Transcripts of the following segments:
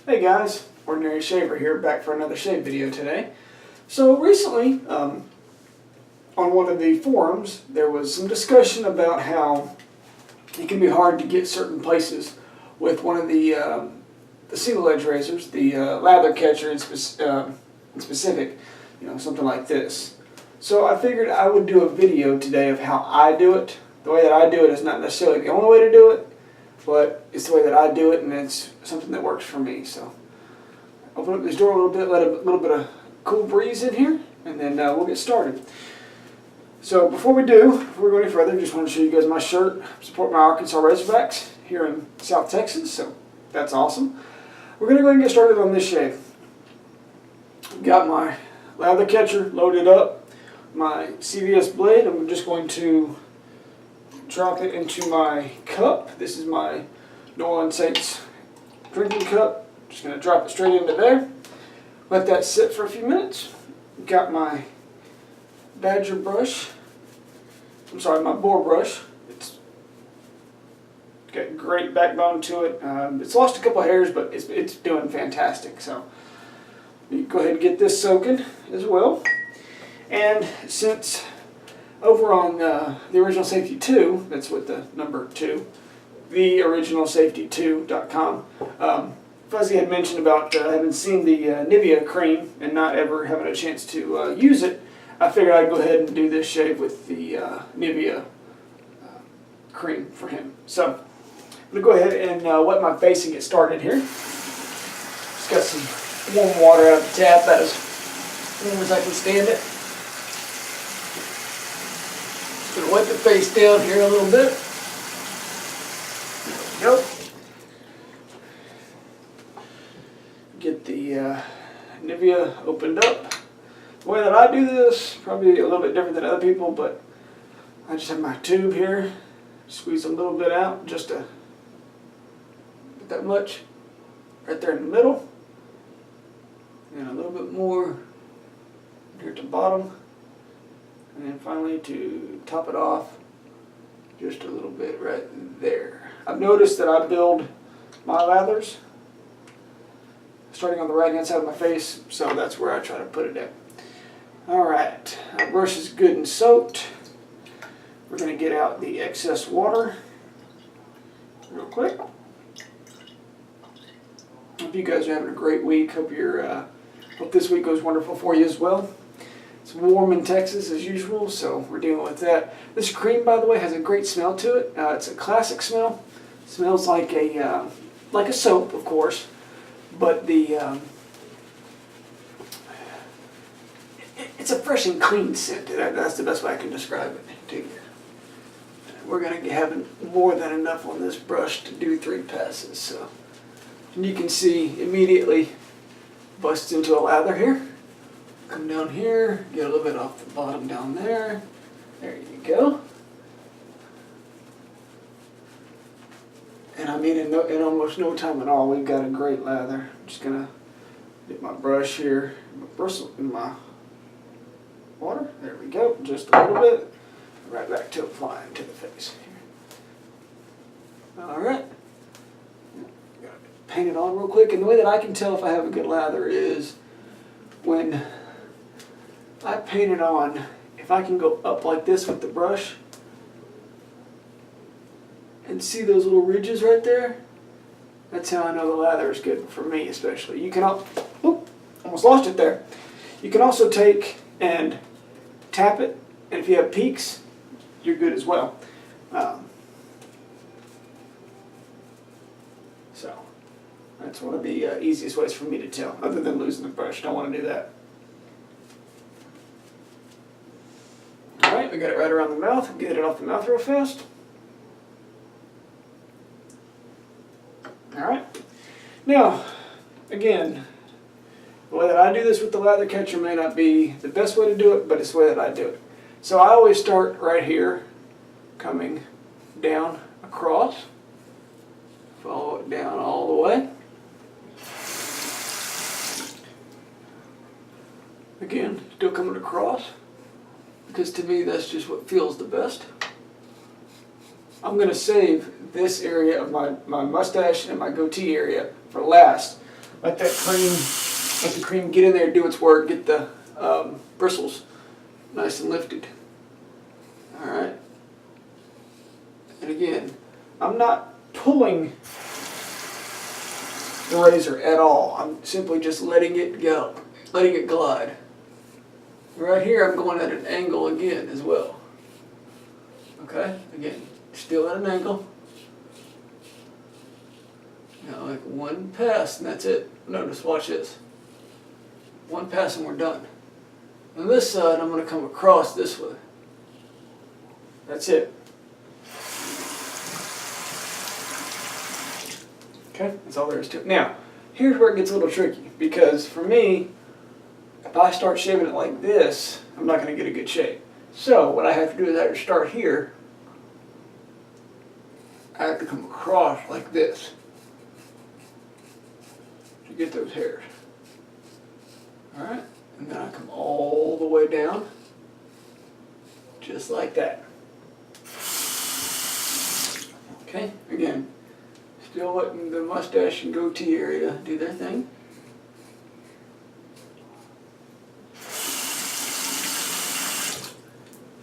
Hey guys, Ordinary Shaver here, back for another shave video today. So recently, on one of the forums, there was some discussion about how it can be hard to get certain places with one of the single edge razors, the Lather Catcher in specific, something like this. So I figured I would do a video today of how I do it. The way that I do it is not necessarily the only way to do it, but it's the way that I do it, and it's something that works for me. So open up this door a little bit, let a little bit of cool breeze in here, and then we'll get started. So before we go any further, just want to show you guys my shirt. Support my Arkansas Razorbacks here in South Texas, so that's awesome. We're going to go ahead and get started on this shave. Got my Lather Catcher loaded up, my CVS blade. I'm just going to drop it into my cup. This is my New Orleans Saints drinking cup. Just going to drop it straight into there. Let that sit for a few minutes. Got my Badger brush. I'm sorry, my boar brush. It's got great backbone to it. It's lost a couple hairs, but it's doing fantastic. So you go ahead and get this soaking as well. And since over on the Original Safety 2, that's with the number 2, theoriginalsafety2.com, Fuzzy had mentioned about having seen the Nivea cream and not ever having a chance to use it. I figured I'd go ahead and do this shave with the Nivea cream for him. So I'm going to go ahead and wet my face and get started here. Just got some warm water out of the tap, about as warm as I can stand it. Just going to wet the face down here a little bit. There we go. Get the Nivea opened up. The way that I do this, probably a little bit different than other people, but I just have my tube here, squeeze a little bit out, just to get that much right there in the middle, and a little bit more here at the bottom, and then finally to top it off, just a little bit right there. I've noticed that I build my lathers starting on the right hand side of my face, so that's where I try to put it at. Alright, our brush is good and soaked. We're going to get out the excess water real quick. Hope you guys are having a great week. Hope this week goes wonderful for you as well. It's warm in Texas as usual, so we're dealing with that. This cream, by the way, has a great smell to it. It's a classic smell. It smells like a soap, of course. But it's a fresh and clean scent. That's the best way I can describe it to you. We're going to have more than enough on this brush to do 3 passes. So, and you can see immediately busts into a lather here. Come down here, get a little bit off the bottom down there. There you go. And I mean, in almost no time at all, we've got a great lather. I'm just going to get my brush here, my bristle in my water. There we go, just a little bit. Right back to applying to the face here. Alright. Got to paint it on real quick. And the way that I can tell if I have a good lather is when I paint it on, if I can go up like this with the brush, and see those little ridges right there? That's how I know the lather is good for me, especially. You can almost lost it there. You can also take and tap it, and if you have peaks, you're good as well. So that's one of the easiest ways for me to tell, other than losing the brush. Don't want to do that. All right, we got it right around the mouth. Get it off the mouth real fast. Alright, now, again, the way that I do this with the Lather Catcher may not be the best way to do it, but it's the way that I do it. So I always start right here, coming down across, follow it down all the way. Again, still coming across, because to me that's just what feels the best. I'm going to save this area of my mustache and my goatee area for last. let the cream get in there, do its work, get the bristles nice and lifted. All right. And again, I'm not pulling the razor at all. I'm simply just letting it go, letting it glide. Right here, I'm going at an angle again as well. Okay, again, still at an angle. Now, like one pass, and that's it. Notice, watch this. One pass, and we're done. On this side, I'm going to come across this way. That's it. Okay, that's all there is to it. Now, here's where it gets a little tricky, because for me, if I start shaving it like this, I'm not going to get a good shape. So what I have to do is I have to start here. I have to come across like this to get those hairs. Alright, and then I come all the way down, just like that. Okay, again, still letting the mustache and goatee area do their thing.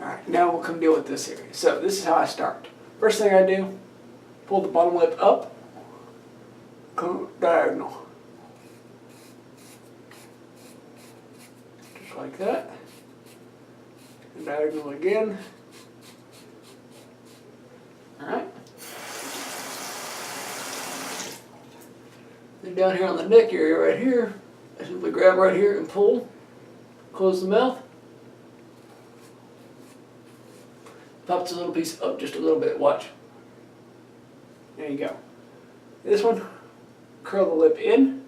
Alright, now we'll come deal with this area. So this is how I start. First thing I do, pull the bottom lip up, come diagonal. Just like that. And diagonal again. Alright. Then down here on the neck area right here, I simply grab right here and pull, close the mouth. Pops a little piece up just a little bit, watch. There you go. This one, curl the lip in,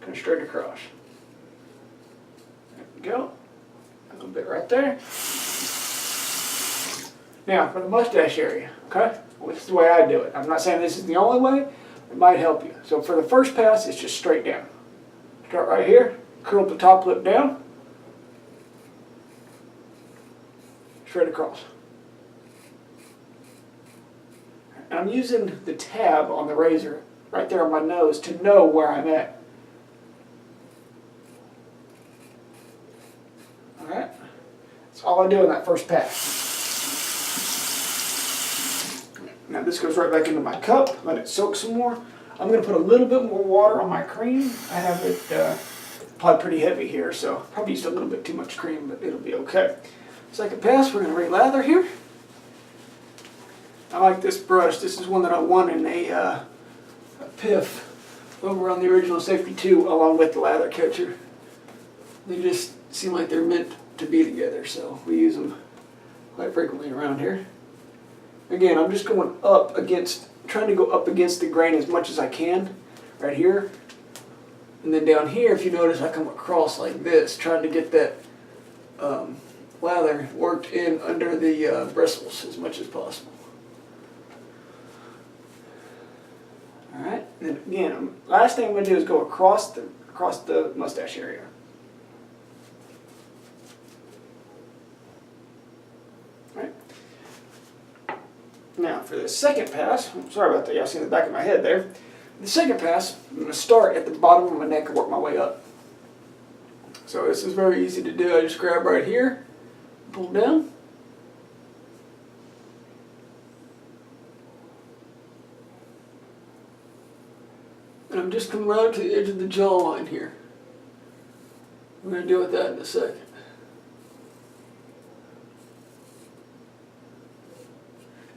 come straight across. There we go. A little bit right there. Now, for the mustache area, okay? This is the way I do it. I'm not saying this is the only way. It might help you. So for the first pass, it's just straight down. Start right here, curl the top lip down, straight across. And I'm using the tab on the razor right there on my nose to know where I'm at. Alright? That's all I do in that first pass. Now this goes right back into my cup, let it soak some more. I'm going to put a little bit more water on my cream. I have it probably pretty heavy here, so probably used a little bit too much cream, but it'll be okay. Second pass, we're going to re-lather here. I like this brush. This is one that I won in a PIF over on the original Safety 2 along with the Lather Catcher. They just seem like they're meant to be together, so we use them quite frequently around here. Again, I'm just going up against, trying to go up against the grain as much as I can, right here. And then down here, if you notice, I come across like this, trying to get that lather worked in under the bristles as much as possible. Alright, and then again, last thing I'm going to do is go across the mustache area. Alright. Now for the second pass, sorry about that, y'all see the back of my head there. The second pass, I'm going to start at the bottom of my neck and work my way up. So this is very easy to do. I just grab right here, pull down. And I'm just coming right up to the edge of the jawline here. We're going to deal with that in a second.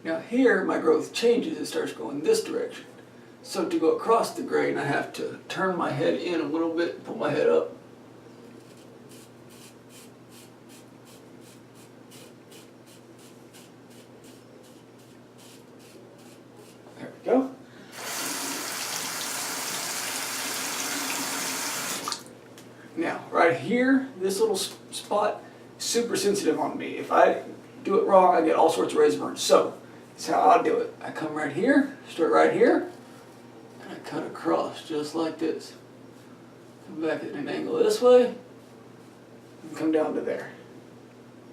Now here, my growth changes. It starts going this direction. So to go across the grain, I have to turn my head in a little bit, pull my head up. There we go. Now, right here, this little spot is super sensitive on me. If I do it wrong, I get all sorts of razor burns. So, that's how I do it. I come right here, start right here, and I cut across just like this. Come back at an angle this way, and come down to there.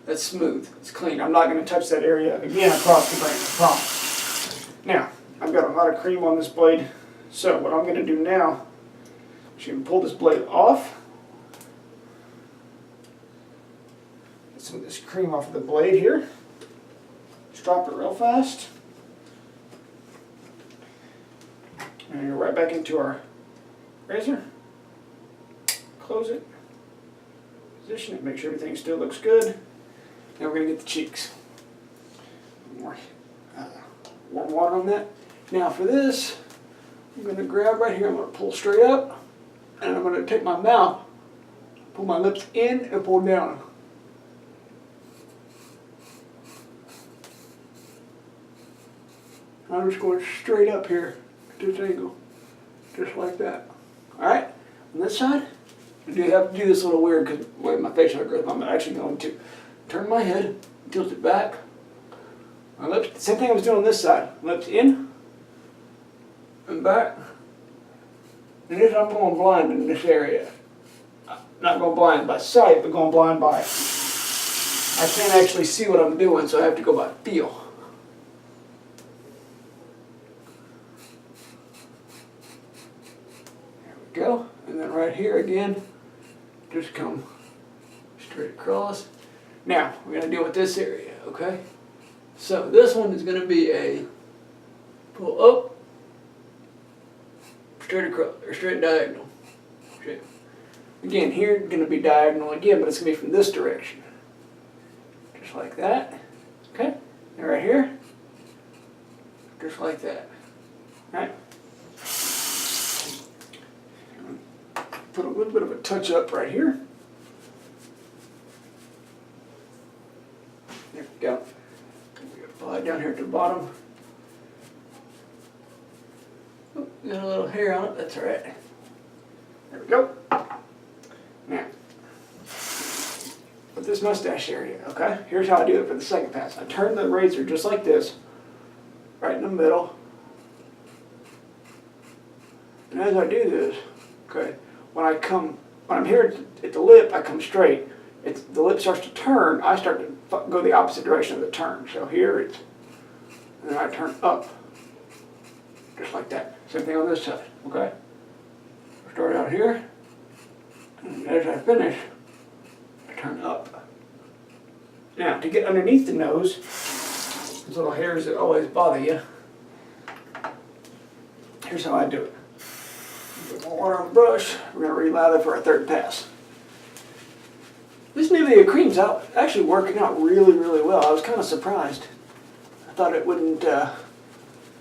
That's smooth. It's clean. I'm not going to touch that area again across the grain, I promise. Now, I've got a lot of cream on this blade, so what I'm going to do now So you can pull this blade off. Get some of this cream off of the blade here. Just drop it real fast. And you're right back into our razor. Close it. Position it. Make sure everything still looks good. Now we're going to get the cheeks. More warm water on that. Now for this, I'm going to grab right here. I'm going to pull straight up. And I'm going to take my mouth, pull my lips in and pull down. I'm just going straight up here at this angle. Just like that. Alright? On this side, I do have to do this a little weird because the way my facial hair grows. I'm actually going to turn my head, tilt it back. My lips, same thing I was doing on this side. Lips in and back. And this I'm going blind in this area. Not going blind by sight, but going blind by, I can't actually see what I'm doing, so I have to go by feel. There we go. And then right here again, just come straight across. Now, we're going to deal with this area, okay? So this one is going to be a pull up, straight across, or straight diagonal. Straight. Again, here it's going to be diagonal again, but it's going to be from this direction. Just like that. Okay? And right here, just like that. Alright? Put a little bit of a touch up right here. There we go. Apply down here at the bottom. Oh, got a little hair on it, that's alright. There we go. Now, with this mustache area, okay? Here's how I do it for the second pass. I turn the razor just like this, right in the middle. And as I do this, okay, when I'm here at the lip, I come straight. The lip starts to turn, I start to go the opposite direction of the turn. So here it's, and then I turn up, just like that. Same thing on this side, okay? Start out here, and as I finish, I turn up. Now, to get underneath the nose, those little hairs that always bother you, here's how I do it. Put more water on the brush, we're going to re-lather for our third pass. This Nivea cream's actually working out really, really well. I was kind of surprised. I thought it wouldn't, I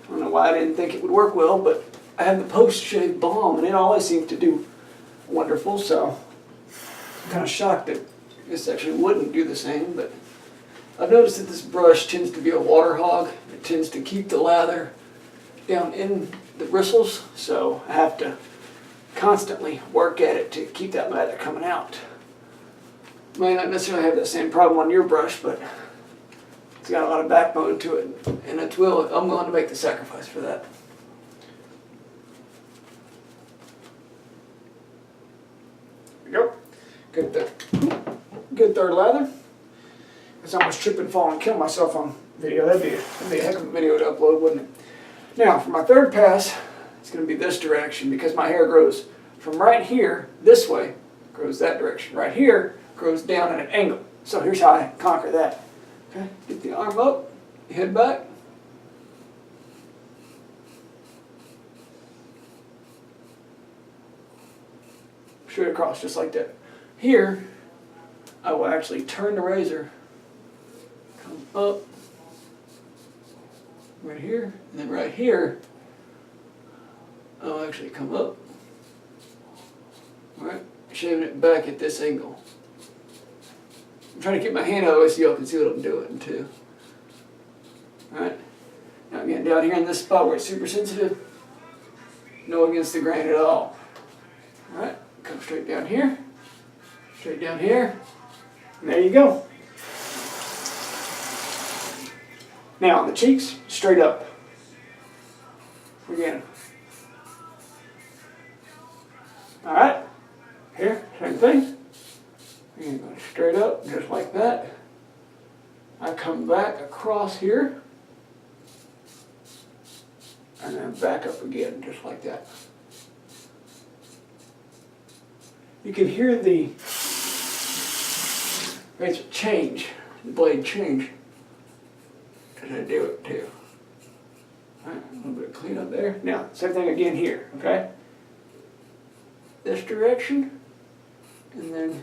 don't know why I didn't think it would work well, but I have the post-shave balm and it always seems to do wonderful, so I'm kind of shocked that this actually wouldn't do the same, but I've noticed that this brush tends to be a water hog. It tends to keep the lather down in the bristles, so I have to constantly work at it to keep that lather coming out. May not necessarily have that same problem on your brush, but it's got a lot of backbone to it, and I'm willing to make the sacrifice for that. There we go. Good third lather. Because I almost trip and fall and kill myself on video. That'd be a heck of a video to upload, wouldn't it? Now, for my third pass, it's going to be this direction because my hair grows from right here, this way, grows that direction. Right here, grows down at an angle. So here's how I conquer that. Okay, get the arm up, head back. Straight across, just like that. Here, I will actually turn the razor, come up, right here, and then right here, I'll actually come up, alright, shaving it back at this angle. I'm trying to keep my hand out of the way so y'all can see what I'm doing too. Alright, now I'm getting down here in this spot where it's super sensitive, no against the grain at all. Alright, come straight down here, and there you go. Now on the cheeks, straight up. Again. Alright, here, same thing. Again, go straight up, just like that. I come back across here, and then back up again, just like that. you can hear the razor change, the blade change as I do it too. All right, a little bit of cleanup there. Now, same thing again here, okay? This direction, and then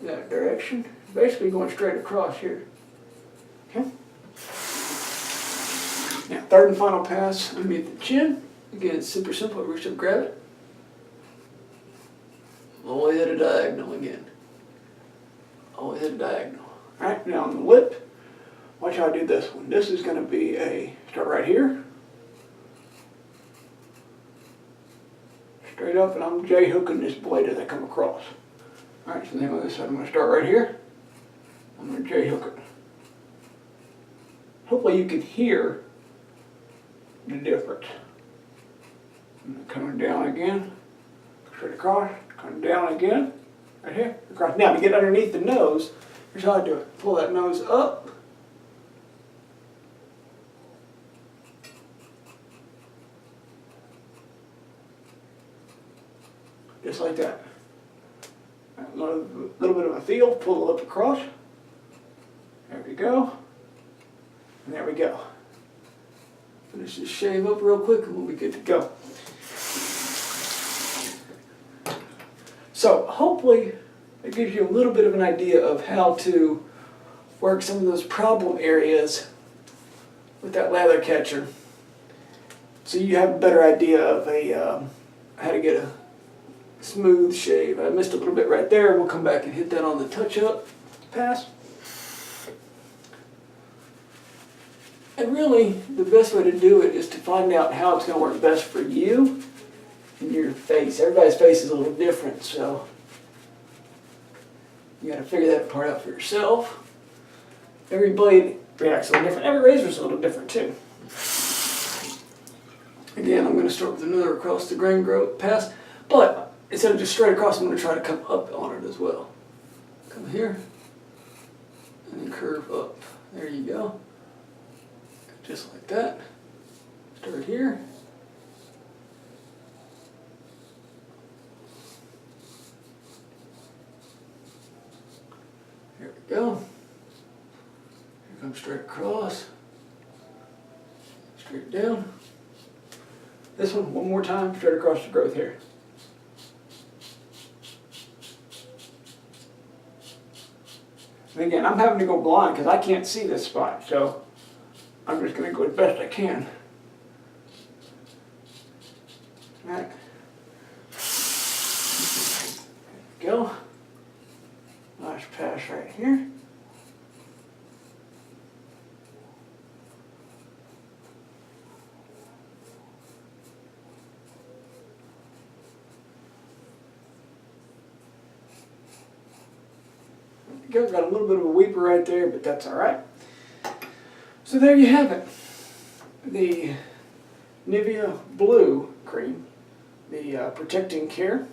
that direction. Basically going straight across here. Okay? Now, third and final pass underneath the chin. Again, it's super simple. Reach up, grab it. Always at a diagonal again. Always at a diagonal. Alright, now on the lip, watch how I do this one. This is going to be a, start right here. Straight up, and I'm J-hooking this blade as I come across. Alright, so then on this side, I'm going to start right here. I'm going to J-hook it. Hopefully you can hear the difference. And coming down again, straight across, coming down again, right here, across. Now to get underneath the nose, here's how I do it. Pull that nose up. Just like that. A little bit of a feel, pull the lip across. There we go. And there we go. Finish this shave up real quick and we'll be good to go. So hopefully it gives you a little bit of an idea of how to work some of those problem areas with that lather catcher. So you have a better idea of how to get a smooth shave. I missed a little bit right there. We'll come back and hit that on the touch-up pass. And really, the best way to do it is to find out how it's going to work best for you and your face. Everybody's face is a little different, so you got to figure that part out for yourself. Every blade reacts a little different. Every razor is a little different too. Again, I'm going to start with another across the grain growth pass, but instead of just straight across, I'm going to try to come up on it as well. Come here, and then curve up. There you go. Just like that. Start here. Here we go. Here comes straight across. Straight down. This one more time, straight across the growth here. And again, I'm having to go blind because I can't see this spot, so I'm just going to go as best I can. All right. There we go. Last pass right here. There we go. Got a little bit of a weeper right there, but that's all right. So there you have it, the Nivea Blue cream, the Protecting Care.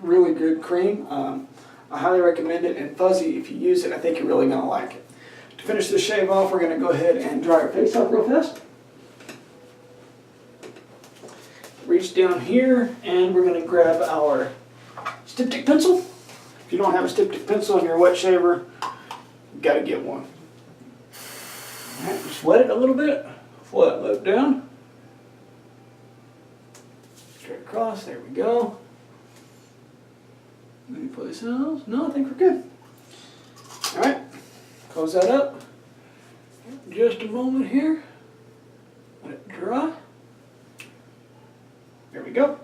Really good cream. I highly recommend it, and Fuzzy, if you use it, I think you're really going to like it. To finish this shave off, we're going to go ahead and dry our face off real fast. Reach down here, and we're going to grab our styptic pencil. If you don't have a styptic pencil in your wet shaver, you've got to get one. Alright, just wet it a little bit, pull that lip down, straight across, there we go. Any place else? No, I think we're good. Alright, close that up. Just a moment here, let it dry. There we go.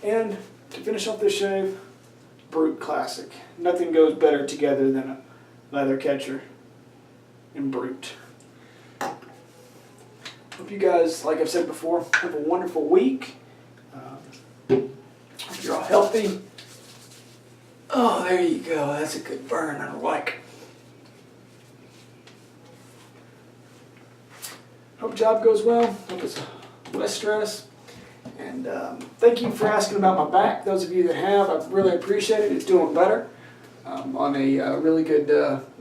And to finish off this shave, Brut Classic. Nothing goes better together than a lather catcher and Brut. Hope you guys, like I've said before, have a wonderful week. Hope you're all healthy. Oh, there you go. That's a good burn. I like. Hope the job goes well. Hope it's less stress. And thank you for asking about my back. Those of you that have, I really appreciate it. It's doing better. On a really good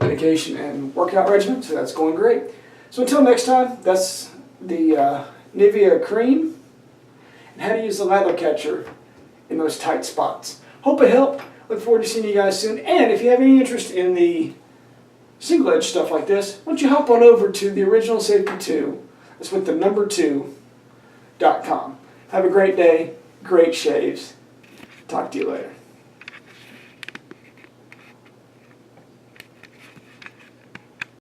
medication and workout regimen, so that's going great. So until next time, that's the Nivea cream and how to use the lather catcher in those tight spots. Hope it helped. Look forward to seeing you guys soon. And if you have any interest in the single edge stuff like this, why don't you hop on over to the Original Safety 2. That's with the number 2.com. Have a great day, great shaves. Talk to you later.